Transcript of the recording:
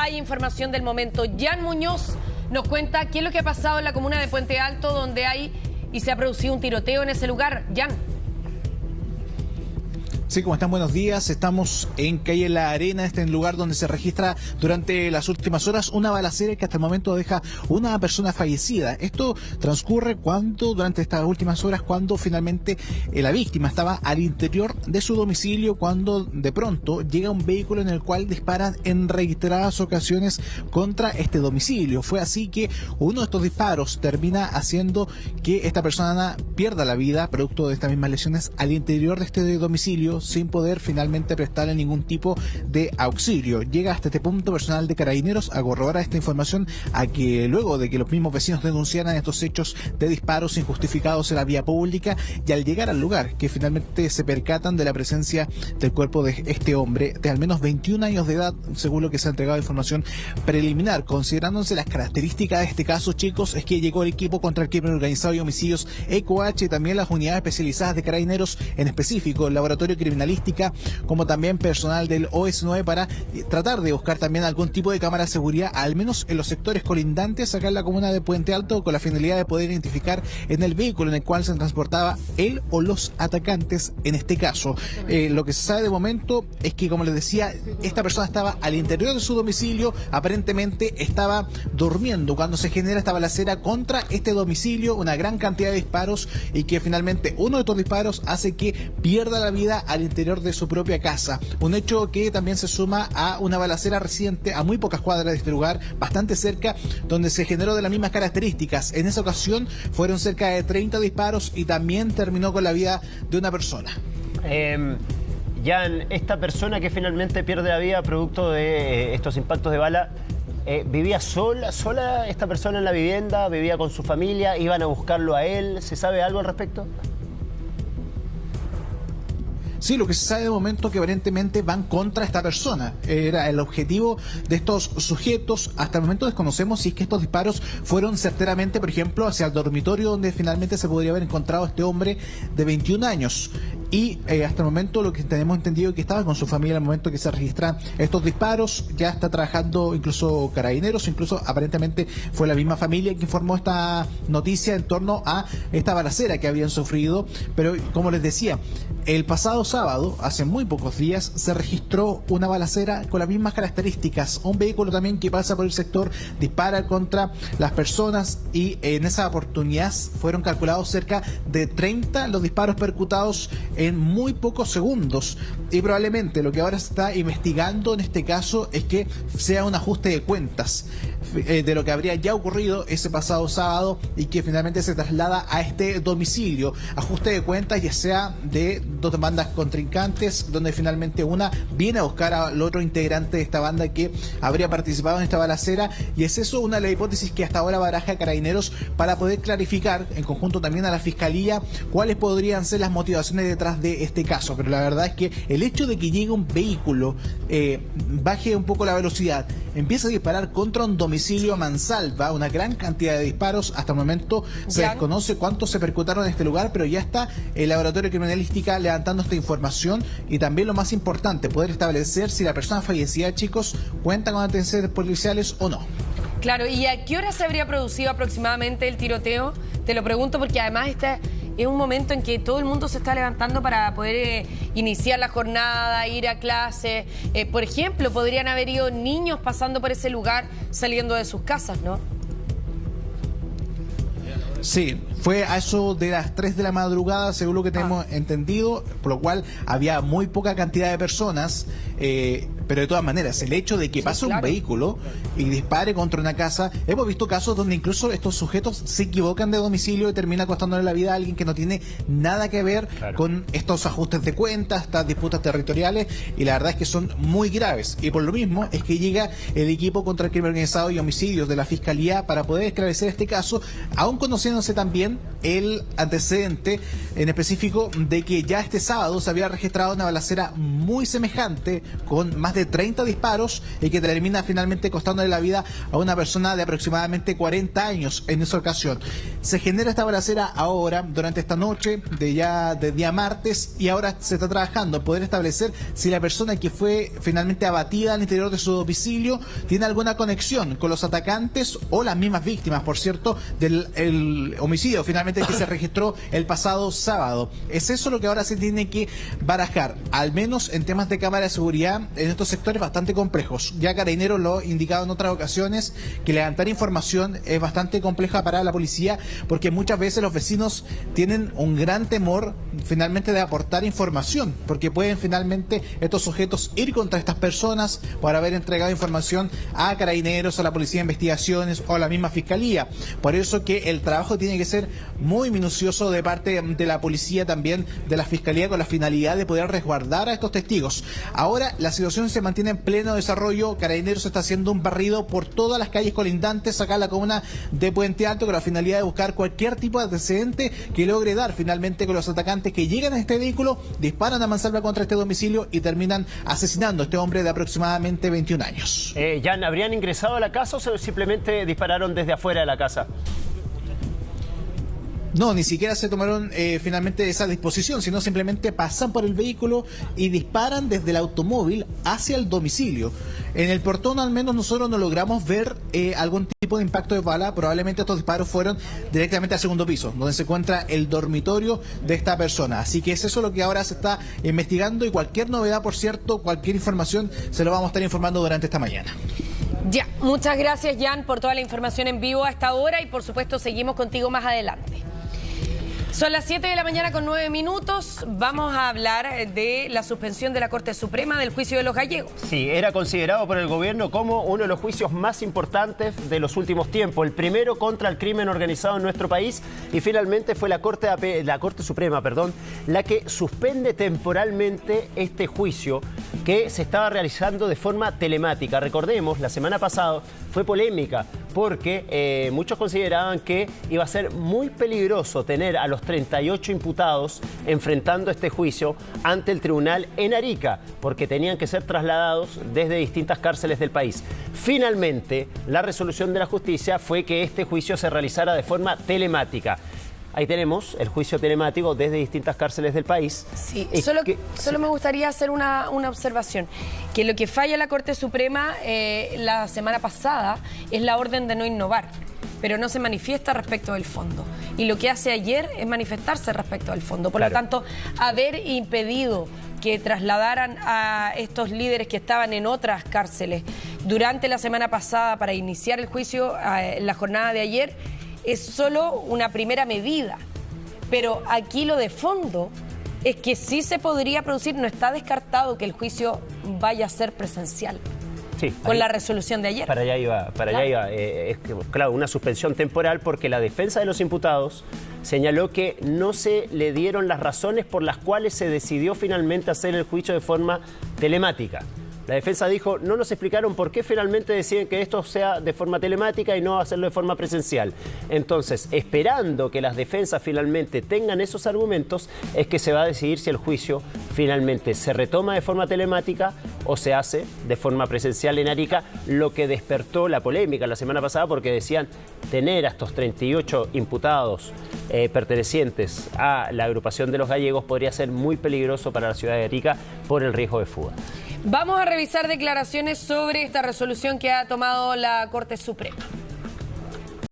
hay información del momento. Jan Muñoz nos cuenta qué es lo que ha pasado en la comuna de Puente Alto, donde hay y se ha producido un tiroteo en ese lugar. Jan. Sí, ¿cómo están? Buenos días. Estamos en calle La Arena, este es el lugar donde se registra durante las últimas horas una balacera que hasta el momento deja una persona fallecida. Esto transcurre durante estas últimas horas, cuando finalmente la víctima estaba al interior de su domicilio, cuando de pronto llega un vehículo en el cual disparan en reiteradas ocasiones contra este domicilio. Fue así que uno de estos disparos termina haciendo que esta persona pierda la vida, producto de estas mismas lesiones, al interior de este domicilio, sin poder finalmente prestarle ningún tipo de auxilio. Llega hasta este punto personal de Carabineros a corroborar esta información, a que luego de que los mismos vecinos denunciaran estos hechos de disparos injustificados en la vía pública, y al llegar al lugar, que finalmente se percatan de la presencia del cuerpo de este hombre de al menos 21 años de edad, según lo que se ha entregado información preliminar. Considerándose las características de este caso, chicos, es que llegó el equipo contra el crimen organizado y homicidios ECOH, y también las unidades especializadas de Carabineros, en específico el laboratorio criminalística, como también personal del OS9, para tratar de buscar también algún tipo de cámara de seguridad, al menos en los sectores colindantes acá en la comuna de Puente Alto, con la finalidad de poder identificar en el vehículo en el cual se transportaba él o los atacantes en este caso. Lo que se sabe de momento es que, como les decía, esta persona estaba al interior de su domicilio, aparentemente estaba durmiendo cuando se genera esta balacera contra este domicilio, una gran cantidad de disparos, y que finalmente uno de estos disparos hace que pierda la vida al interior de su propia casa. Un hecho que también se suma a una balacera reciente a muy pocas cuadras de este lugar, bastante cerca, donde se generó de las mismas características. En esa ocasión fueron cerca de 30 disparos y también terminó con la vida de una persona. Jan, esta persona que finalmente pierde la vida producto de estos impactos de bala, ¿vivía sola esta persona en la vivienda? ¿Vivía con su familia? ¿Iban a buscarlo a él? ¿Se sabe algo al respecto? Sí, lo que se sabe de momento es que aparentemente van contra esta persona. Era el objetivo de estos sujetos. Hasta el momento desconocemos si es que estos disparos fueron certeramente, por ejemplo, hacia el dormitorio donde finalmente se podría haber encontrado este hombre de 21 años. Y hasta el momento lo que tenemos entendido es que estaba con su familia al momento que se registran estos disparos. Ya está trabajando incluso Carabineros, incluso aparentemente fue la misma familia que informó esta noticia en torno a esta balacera que habían sufrido. Pero como les decía, el pasado sábado, hace muy pocos días, se registró una balacera con las mismas características. Un vehículo también que pasa por el sector dispara contra las personas, y en esa oportunidad fueron calculados cerca de 30 los disparos percutados en muy pocos segundos. Y probablemente lo que ahora se está investigando en este caso es que sea un ajuste de cuentas de lo que habría ya ocurrido ese pasado sábado, y que finalmente se traslada a este domicilio. Ajuste de cuentas ya sea de dos bandas contrincantes, donde finalmente una viene a buscar al otro integrante de esta banda que habría participado en esta balacera, y es eso una de las hipótesis que hasta ahora baraja Carabineros para poder clarificar en conjunto también a la Fiscalía cuáles podrían ser las motivaciones detrás de este caso. Pero la verdad es que el hecho de que llegue un vehículo, baje un poco la velocidad, empieza a disparar contra un domicilio a mansalva, una gran cantidad de disparos. Hasta el momento se desconoce cuántos se percutaron en este lugar, pero ya está el laboratorio criminalística levantando esta información, y también lo más importante, poder establecer si la persona fallecida, chicos, cuenta con antecedentes policiales o no. Claro, ¿y a qué hora se habría producido aproximadamente el tiroteo? Te lo pregunto porque además este es un momento en que todo el mundo se está levantando para poder iniciar la jornada, ir a clase. Por ejemplo, podrían haber ido niños pasando por ese lugar, saliendo de sus casas, ¿no? Sí, fue a eso de las 3 de la madrugada, según lo que tenemos entendido, por lo cual había muy poca cantidad de personas, pero de todas maneras, el hecho de que pase un vehículo y dispare contra una casa, hemos visto casos donde incluso estos sujetos se equivocan de domicilio y termina costándole la vida a alguien que no tiene nada que ver con estos ajustes de cuentas, estas disputas territoriales, y la verdad es que son muy graves. Y por lo mismo es que llega el equipo contra el crimen organizado y homicidios de la Fiscalía para poder esclarecer este caso, aún conociéndose también también el antecedente en específico de que ya este sábado se había registrado una balacera muy semejante con más de 30 disparos y que termina finalmente costándole la vida a una persona de aproximadamente 40 años en esa ocasión. Se genera esta balacera ahora, durante esta noche de día martes, y ahora se está trabajando en poder establecer si la persona que fue finalmente abatida al interior de su domicilio tiene alguna conexión con los atacantes o las mismas víctimas, por cierto, del homicidio finalmente que se registró el pasado sábado. Es eso lo que ahora se tiene que barajar, al menos en temas de cámara de seguridad en estos sectores bastante complejos. Ya Carabineros lo ha indicado en otras ocasiones que levantar información es bastante compleja para la policía, porque muchas veces los vecinos tienen un gran temor finalmente de aportar información, porque pueden finalmente estos sujetos ir contra estas personas por haber entregado información a Carabineros, a la Policía de Investigaciones o a la misma Fiscalía. Por eso que el trabajo tiene que ser muy minucioso de parte de la policía, también de la Fiscalía, con la finalidad de poder resguardar a estos testigos. Ahora la situación se mantiene en pleno desarrollo. Carabineros está haciendo un barrido por todas las calles colindantes acá en la comuna de Puente Alto, con la finalidad de buscar cualquier tipo de antecedente que logre dar finalmente con los atacantes que llegan a este vehículo, disparan a mansalva contra este domicilio y terminan asesinando a este hombre de aproximadamente 21 años. ¿Ya habrían ingresado a la casa o simplemente dispararon desde afuera de la casa? No, ni siquiera se tomaron finalmente esa disposición, sino simplemente pasan por el vehículo y disparan desde el automóvil hacia el domicilio. En el portón al menos nosotros no logramos ver algún tipo de impacto de bala. Probablemente estos disparos fueron directamente al segundo piso, donde se encuentra el dormitorio de esta persona. Así que es eso lo que ahora se está investigando, y cualquier novedad, por cierto, cualquier información, se lo vamos a estar informando durante esta mañana. Ya, muchas gracias, Jan, por toda la información en vivo a esta hora, y por supuesto seguimos contigo más adelante. Son las 7 de la mañana con 9 minutos. Vamos a hablar de la suspensión de la Corte Suprema del juicio de los gallegos. Sí, era considerado por el gobierno como uno de los juicios más importantes de los últimos tiempos. El primero contra el crimen organizado en nuestro país, y finalmente fue la Corte Suprema, la que suspende temporalmente este juicio que se estaba realizando de forma telemática. Recordemos, la semana pasada fue polémica porque muchos consideraban que iba a ser muy peligroso tener a los 38 imputados enfrentando este juicio ante el tribunal en Arica, porque tenían que ser trasladados desde distintas cárceles del país. Finalmente, la resolución de la justicia fue que este juicio se realizara de forma telemática. Ahí tenemos el juicio telemático desde distintas cárceles del país. Sí, solo me gustaría hacer una observación. Que lo que falla la Corte Suprema la semana pasada es la orden de no innovar, pero no se manifiesta respecto del fondo. Y lo que hace ayer es manifestarse respecto del fondo. Por lo tanto, haber impedido que trasladaran a estos líderes que estaban en otras cárceles durante la semana pasada para iniciar el juicio en la jornada de ayer es solo una primera medida. Pero aquí lo de fondo es que sí se podría producir, no está descartado que el juicio vaya a ser presencial. Sí, con la resolución de ayer. Para allá iba. Claro, una suspensión temporal, porque la defensa de los imputados señaló que no se le dieron las razones por las cuales se decidió finalmente hacer el juicio de forma telemática. La defensa dijo, no nos explicaron por qué finalmente deciden que esto sea de forma telemática y no hacerlo de forma presencial. Entonces, esperando que las defensas finalmente tengan esos argumentos, es que se va a decidir si el juicio finalmente se retoma de forma telemática o se hace de forma presencial en Arica, lo que despertó la polémica la semana pasada, porque decían tener a estos 38 imputados pertenecientes a la agrupación de los gallegos podría ser muy peligroso para la ciudad de Arica por el riesgo de fuga. Vamos a revisar declaraciones sobre esta resolución que ha tomado la Corte Suprema.